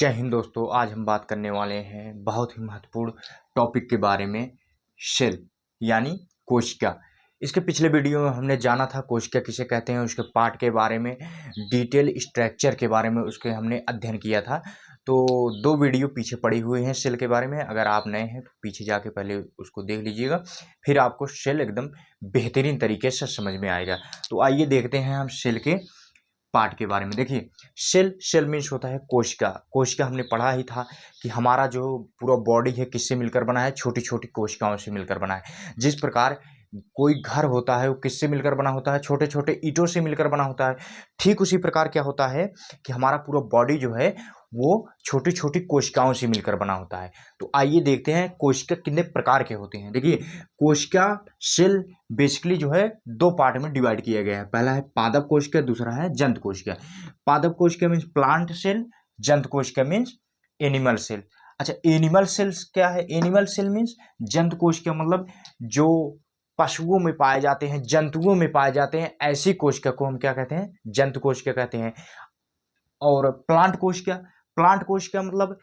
जय हिंद दोस्तों। आज हम बात करने वाले हैं बहुत ही महत्वपूर्ण टॉपिक के बारे में, सेल यानी कोशिका। इसके पिछले वीडियो में हमने जाना था कोशिका किसे कहते हैं, उसके पार्ट के बारे में, डिटेल स्ट्रक्चर के बारे में उसके हमने अध्ययन किया था। तो 2 वीडियो पीछे पड़ी हुई हैं सेल के बारे में। अगर आप नए हैं तो पीछे जाके पहले उसको देख लीजिएगा, फिर आपको सेल एकदम बेहतरीन तरीके से समझ में आएगा। तो आइए देखते हैं हम सेल के पार्ट के बारे में। देखिए, सेल मीन्स होता है कोशिका। कोशिका हमने पढ़ा ही था कि हमारा जो पूरा बॉडी है किससे मिलकर बना है, छोटी छोटी कोशिकाओं से मिलकर बना है। जिस प्रकार कोई घर होता है वो किससे मिलकर बना होता है, छोटे छोटे ईंटों से मिलकर बना होता है। ठीक उसी प्रकार क्या होता है कि हमारा पूरा बॉडी जो है वो छोटी छोटी कोशिकाओं से मिलकर बना होता है। तो आइए देखते हैं कोशिका कितने प्रकार के होते हैं। देखिए, कोशिका सेल बेसिकली जो है 2 पार्ट में डिवाइड किया गया है। पहला है पादप कोशिका, दूसरा है जंत कोशिका। पादप कोशिका मीन्स प्लांट सेल, जंत कोशिका मीन्स एनिमल सेल। अच्छा, एनिमल सेल्स क्या है? एनिमल सेल मीन्स जंत कोशिका मतलब जो पशुओं में पाए जाते हैं, जंतुओं में पाए जाते हैं, ऐसी कोशिका को हम क्या कहते हैं? जंत कोशिका कहते हैं। और प्लांट कोशिका, प्लांट कोशिका मतलब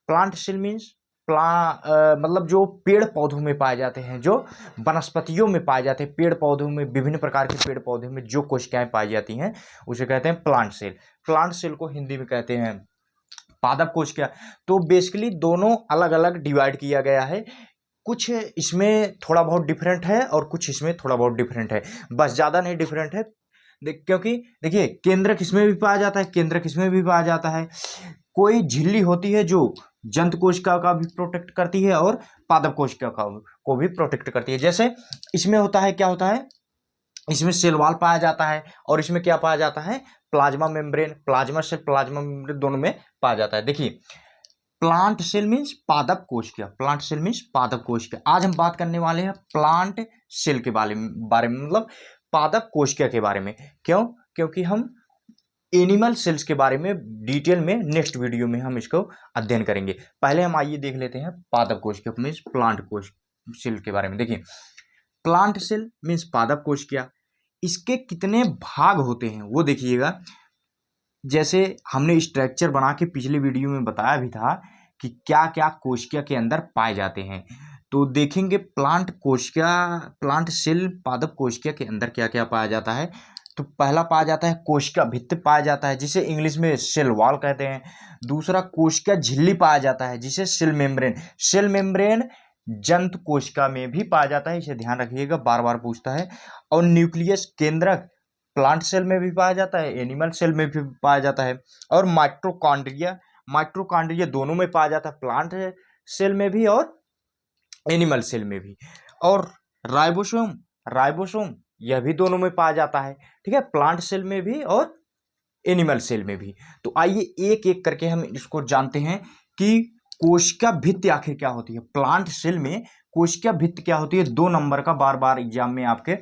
प्लांट सेल मीन्स मतलब जो पेड़ पौधों में पाए जाते हैं, जो वनस्पतियों में पाए जाते हैं, पेड़ पौधों में, विभिन्न प्रकार के पेड़ पौधे में जो कोशिकाएं पाई जाती हैं उसे कहते हैं प्लांट सेल। प्लांट सेल को हिंदी में कहते हैं पादप कोशिका। तो बेसिकली दोनों अलग अलग डिवाइड किया गया है। कुछ इसमें थोड़ा बहुत डिफरेंट है और कुछ इसमें थोड़ा बहुत डिफरेंट है, बस ज़्यादा नहीं डिफरेंट है। क्योंकि देखिए, केंद्रक इसमें भी पाया जाता है, केंद्रक इसमें भी पाया जाता है। कोई झिल्ली होती है जो जंत कोशिका का भी प्रोटेक्ट करती है और पादप कोशिका को भी प्रोटेक्ट करती है। जैसे इसमें होता है, क्या होता है, इसमें सेल वॉल पाया जाता है और इसमें क्या पाया जाता है? Plasma membrane. Plasma cell, plasma membrane दोनों में पाया जाता है। देखिए, प्लांट सेल मीन्स पादप कोशिका, प्लांट सेल मीन्स पादप कोशिका। आज हम बात करने वाले हैं प्लांट सेल के बारे में मतलब पादप कोशिका के बारे में। क्यों? क्योंकि हम एनिमल सेल्स के बारे में डिटेल में नेक्स्ट वीडियो में हम इसको अध्ययन करेंगे। पहले हम आइए देख लेते हैं पादप कोशिका मीन्स प्लांट सेल के बारे में। देखिए, प्लांट सेल मीन्स पादप कोशिका, इसके कितने भाग होते हैं वो देखिएगा। जैसे हमने स्ट्रक्चर बना के पिछले वीडियो में बताया भी था कि क्या क्या कोशिका के अंदर पाए जाते हैं। तो देखेंगे प्लांट कोशिका, प्लांट सेल पादप कोशिका के अंदर क्या क्या पाया जाता है। तो पहला पाया जाता है कोशिका भित्ति पाया जाता है, जिसे इंग्लिश में सेल वॉल कहते हैं। दूसरा कोशिका झिल्ली पाया जाता है, जिसे सेल मेम्ब्रेन। सेल मेम्ब्रेन जंत कोशिका में भी पाया जाता है, इसे ध्यान रखिएगा, बार बार पूछता है। और न्यूक्लियस केंद्रक प्लांट सेल में भी पाया जाता है, एनिमल सेल में भी पाया जाता है। और माइटोकॉन्ड्रिया, माइटोकॉन्ड्रिया दोनों में पाया जाता है, प्लांट सेल में भी और एनिमल सेल में भी। और राइबोसोम, राइबोसोम यह भी दोनों में पाया जाता है, ठीक है, प्लांट सेल में भी और एनिमल सेल में भी। तो आइए एक एक करके हम इसको जानते हैं कि कोशिका भित्ति आखिर क्या होती है। प्लांट सेल में कोशिका भित्ति क्या होती है? 2 नंबर का बार बार एग्जाम में आपके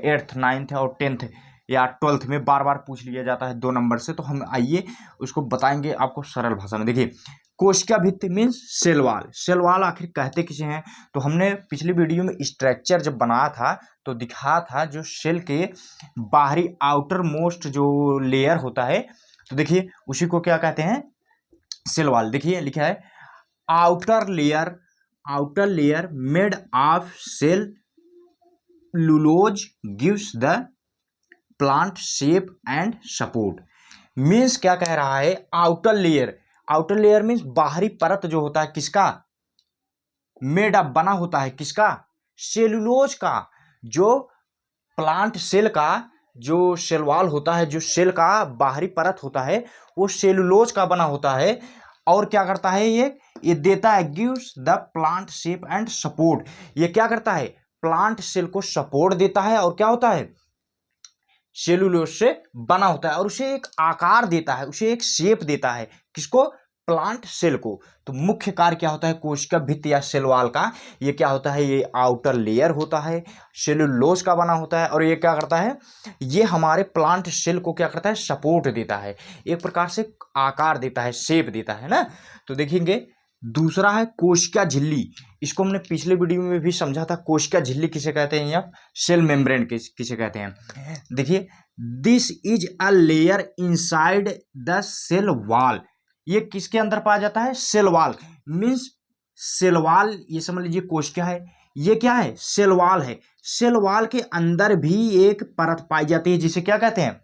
8th 9th और 10th या 12th में बार बार पूछ लिया जाता है 2 नंबर से। तो हम आइए उसको बताएंगे आपको सरल भाषा में। देखिए, कोशिका भित्ति means cell wall. Cell wall आखिर कहते किसे हैं? तो हमने पिछली वीडियो में स्ट्रक्चर जब बनाया था तो दिखाया था जो सेल के बाहरी आउटर मोस्ट जो लेयर होता है, तो देखिए उसी को क्या कहते हैं? Cell wall. देखिए लिखा है outer layer, outer layer made of cellulose gives the plant shape and support. Means क्या कह रहा है? Outer layer, outer layer means बाहरी परत जो होता है किसका? मेड अप बना होता है किसका? सेलुलोज का। जो प्लांट सेल का जो सेल वॉल होता है, जो सेल का बाहरी परत होता है, वो सेलुलोज का बना होता है। और क्या करता है? ये देता है gives the plant shape and support. ये क्या करता है? प्लांट सेल को सपोर्ट देता है और क्या होता है? सेलुलोज से बना होता है और उसे एक आकार देता है, उसे एक शेप देता है। किसको? प्लांट सेल को। तो मुख्य कार्य क्या होता है कोशिका भित्ति या सेल वॉल का? ये क्या होता है? ये आउटर लेयर होता है, सेलुलोज का बना होता है और ये क्या करता है? ये हमारे प्लांट सेल को क्या करता है? सपोर्ट देता है, एक प्रकार से आकार देता है, शेप देता है ना। तो देखेंगे दूसरा है कोशिका झिल्ली। इसको हमने पिछले वीडियो में भी समझा था। कोशिका झिल्ली किसे कहते हैं या सेल मेम्ब्रेन किसे कहते हैं? देखिए, this is a layer inside the cell wall. ये किसके अंदर पाया जाता है? Cell wall. Means cell wall, ये समझ लीजिए कोशिका है, ये क्या है? सेल वॉल है। सेल वॉल के अंदर भी एक परत पाई जाती है जिसे क्या कहते हैं?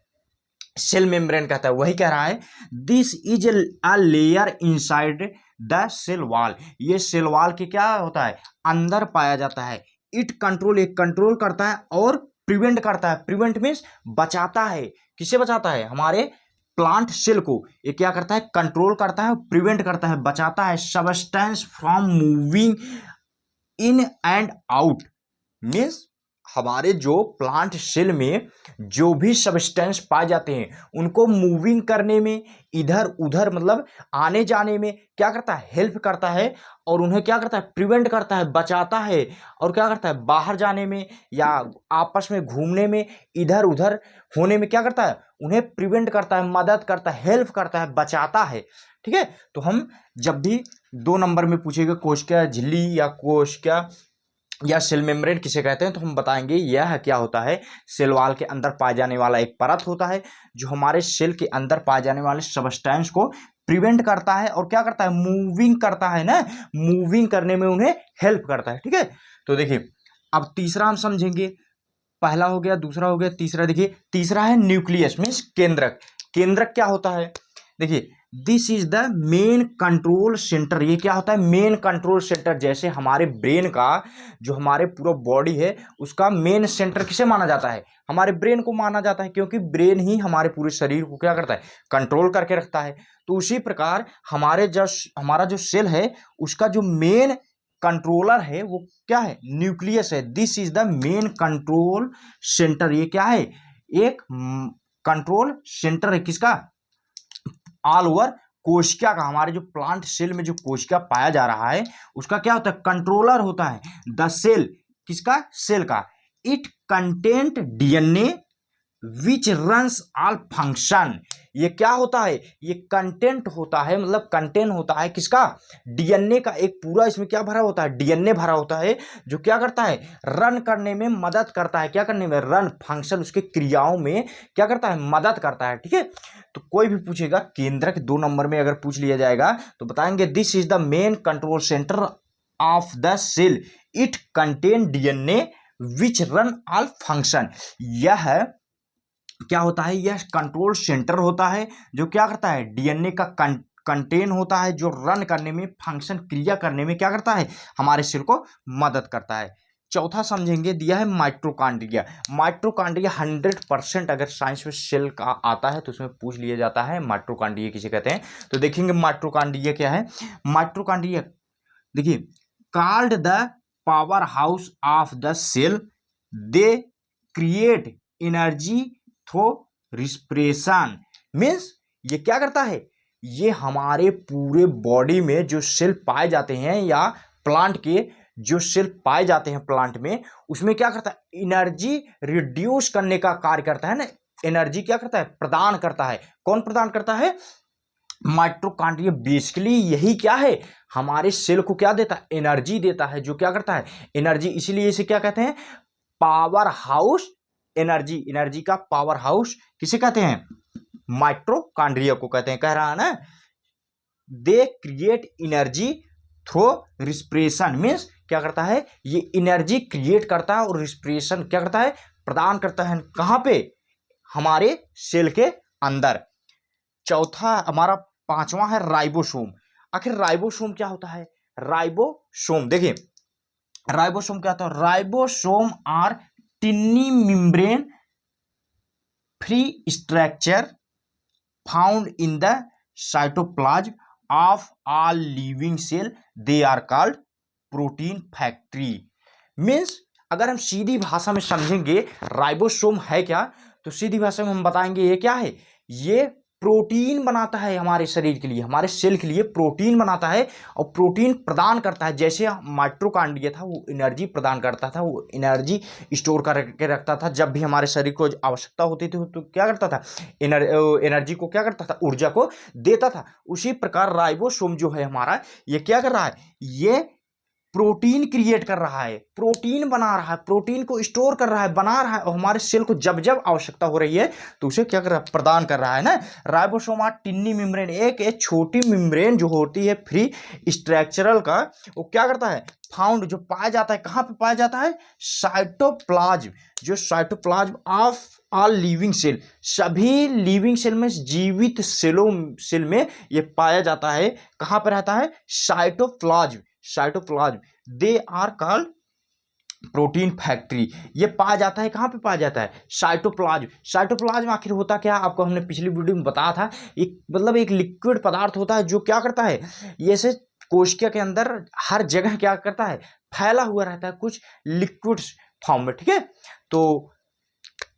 सेल मेम्ब्रेन कहता है। वही कह रहा है this is a layer inside the cell wall. ये सेल वॉल के क्या होता है? अंदर पाया जाता है। इट कंट्रोल, एक कंट्रोल करता है और प्रिवेंट करता है। प्रिवेंट मीन्स बचाता है। किसे बचाता है? हमारे प्लांट सेल को। ये क्या करता है? कंट्रोल करता है, प्रिवेंट करता है, बचाता है substance from moving in and out. Means हमारे जो प्लांट सेल में जो भी सब्सटेंस पाए जाते हैं उनको मूविंग करने में, इधर उधर मतलब आने जाने में क्या करता है? हेल्प करता है। और उन्हें क्या करता है? प्रिवेंट करता है, बचाता है। और क्या करता है? बाहर जाने में या आपस में घूमने में, इधर उधर होने में क्या करता है? उन्हें प्रिवेंट करता है, मदद करता है, हेल्प करता है, बचाता है। ठीक है। तो हम जब भी 2 नंबर में पूछेगा कोशिका झिल्ली या कोशिका या सेल मेम्ब्रेन किसे कहते हैं, तो हम बताएंगे यह क्या होता है? सेल वॉल के अंदर पाए जाने वाला एक परत होता है जो हमारे सेल के अंदर पाए जाने वाले सबस्टेंस को प्रिवेंट करता है और क्या करता है? मूविंग करता है ना, मूविंग करने में उन्हें हेल्प करता है। ठीक है। तो देखिए अब तीसरा हम समझेंगे। पहला हो गया, दूसरा हो गया, तीसरा देखिए। तीसरा है न्यूक्लियस मीन्स केंद्रक। केंद्रक क्या होता है? देखिए this is the main control centre. ये क्या होता है? Main control centre. जैसे हमारे ब्रेन का, जो हमारे पूरा बॉडी है उसका मेन सेंटर किसे माना जाता है? हमारे ब्रेन को माना जाता है, क्योंकि ब्रेन ही हमारे पूरे शरीर को क्या करता है? कंट्रोल करके रखता है। तो उसी प्रकार हमारा जो सेल है उसका जो मेन कंट्रोलर है वो क्या है? न्यूक्लियस है। This is the main control centre. ये क्या है? एक कंट्रोल सेंटर है। किसका? ऑल ओवर कोशिका का। हमारे जो प्लांट सेल में जो कोशिका पाया जा रहा है उसका क्या होता है? कंट्रोलर होता है। द सेल, किसका? सेल का। It content DNA which runs all function. ये क्या होता है? ये कंटेंट होता है, मतलब कंटेंट होता है किसका? डीएनए का। एक पूरा इसमें क्या भरा होता है? डीएनए भरा होता है जो क्या करता है? रन करने में मदद करता है। क्या करने में? रन फंक्शन, उसके क्रियाओं में क्या करता है? मदद करता है। ठीक है। तो कोई भी पूछेगा केंद्रक 2 नंबर में अगर पूछ लिया जाएगा तो बताएंगे this is the main control centre of the cell. It contain DNA which run all function. यह क्या होता है? यह कंट्रोल सेंटर होता है जो क्या करता है? डीएनए का कंटेन होता है जो रन करने में, फंक्शन क्रिया करने में क्या करता है? हमारे सेल को मदद करता है। चौथा समझेंगे, दिया है माइटोकॉन्ड्रिया। माइटोकॉन्ड्रिया 100% अगर साइंस में सेल का आता है तो उसमें पूछ लिया जाता है माइटोकॉन्ड्रिया किसे कहते हैं। तो देखेंगे माइटोकॉन्ड्रिया क्या है। माइटोकॉन्ड्रिया देखिए, called the power house of the cell, they create energy through respiration. Means ये क्या करता है? ये हमारे पूरे बॉडी में जो सेल पाए जाते हैं या प्लांट के जो सेल पाए जाते हैं प्लांट में, उसमें क्या करता है? एनर्जी रिड्यूस करने का कार्य करता है ना। एनर्जी क्या करता है? प्रदान करता है। कौन प्रदान करता है? माइटोकॉन्ड्रिया बेसिकली यही क्या है? हमारे सेल को क्या देता है? एनर्जी देता है। जो क्या करता है? एनर्जी। इसीलिए इसे क्या कहते हैं? Power house energy. एनर्जी का पावर हाउस किसे कहते हैं? माइटोकॉन्ड्रिया को कहते हैं। कह रहा है ना, दे create energy through respiration. Means क्या करता है? ये एनर्जी क्रिएट करता है और रिस्पिरेशन क्या करता है? प्रदान करता है। कहां पे? हमारे सेल के अंदर। चौथा हमारा, पांचवा है राइबोसोम। आखिर राइबोसोम क्या होता है? राइबोसोम देखिए, राइबोसोम क्या होता है? Ribosome are tiny membrane free structure found in the cytoplasm of all living cell. They are called protein factory. Means अगर हम सीधी भाषा में समझेंगे राइबोसोम है क्या, तो सीधी भाषा में हम बताएंगे ये क्या है? ये प्रोटीन बनाता है हमारे शरीर के लिए, हमारे सेल के लिए प्रोटीन बनाता है और प्रोटीन प्रदान करता है। जैसे माइटोकॉन्ड्रिया था वो एनर्जी प्रदान करता था, वो एनर्जी स्टोर करके रखता था। जब भी हमारे शरीर को आवश्यकता होती थी तो क्या करता था? एनर्जी को क्या करता था? ऊर्जा को देता था। उसी प्रकार राइबोसोम जो है हमारा, ये क्या कर रहा है? ये प्रोटीन क्रिएट कर रहा है, प्रोटीन बना रहा है, प्रोटीन को स्टोर कर रहा है, बना रहा है, और हमारे सेल को जब जब आवश्यकता हो रही है तो उसे क्या कर रहा है, प्रदान कर रहा है ना। राइबोसोम टिन्नी मेम्ब्रेन, एक छोटी मेम्ब्रेन जो होती है फ्री स्ट्रक्चरल का, वो क्या करता है, फाउंड जो पाया जाता है, कहाँ पे पाया जाता है, साइटोप्लाज्म, जो cytoplasm of all living cell, सभी लिविंग सेल में, जीवित सेल में ये पाया जाता है। कहाँ पे रहता है, cytoplasm, cytoplasm they are called protein factory, ये पाया जाता है। कहाँ पे पाया जाता है, साइटोप्लाज्म। साइटोप्लाज्म आखिर होता क्या, आपको हमने पिछली वीडियो में बताया था, एक मतलब एक लिक्विड पदार्थ होता है जो क्या करता है, ये से कोशिका के अंदर हर जगह क्या करता है, फैला हुआ रहता है कुछ लिक्विड फॉर्म में, ठीक है। तो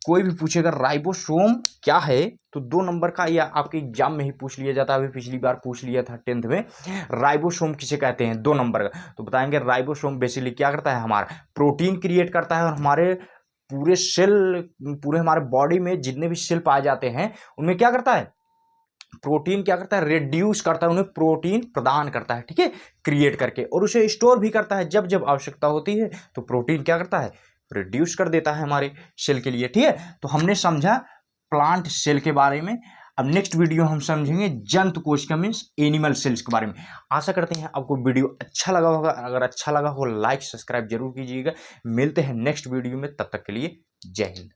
कोई भी पूछेगा राइबोसोम क्या है, तो 2 नंबर का, या आपके एग्जाम में ही पूछ लिया जाता है, अभी पिछली बार पूछ लिया था 10th में, राइबोसोम किसे कहते हैं, 2 नंबर का। तो बताएंगे राइबोसोम बेसिकली क्या करता है, हमारा प्रोटीन क्रिएट करता है, और हमारे पूरे सेल, पूरे हमारे बॉडी में जितने भी सेल पाए जाते हैं उनमें क्या करता है, प्रोटीन क्या करता है, रिड्यूस करता है, उन्हें प्रोटीन प्रदान करता है, ठीक है, क्रिएट करके, और उसे स्टोर भी करता है जब जब आवश्यकता होती है, तो प्रोटीन क्या करता है, रिड्यूस कर देता है हमारे सेल के लिए, ठीक है। तो हमने समझा प्लांट सेल के बारे में। अब नेक्स्ट वीडियो हम समझेंगे जंतु कोशिका मीन्स एनिमल सेल्स के बारे में। आशा करते हैं आपको वीडियो अच्छा लगा होगा, अगर अच्छा लगा हो लाइक सब्सक्राइब जरूर कीजिएगा। मिलते हैं नेक्स्ट वीडियो में, तब तक के लिए जय हिंद।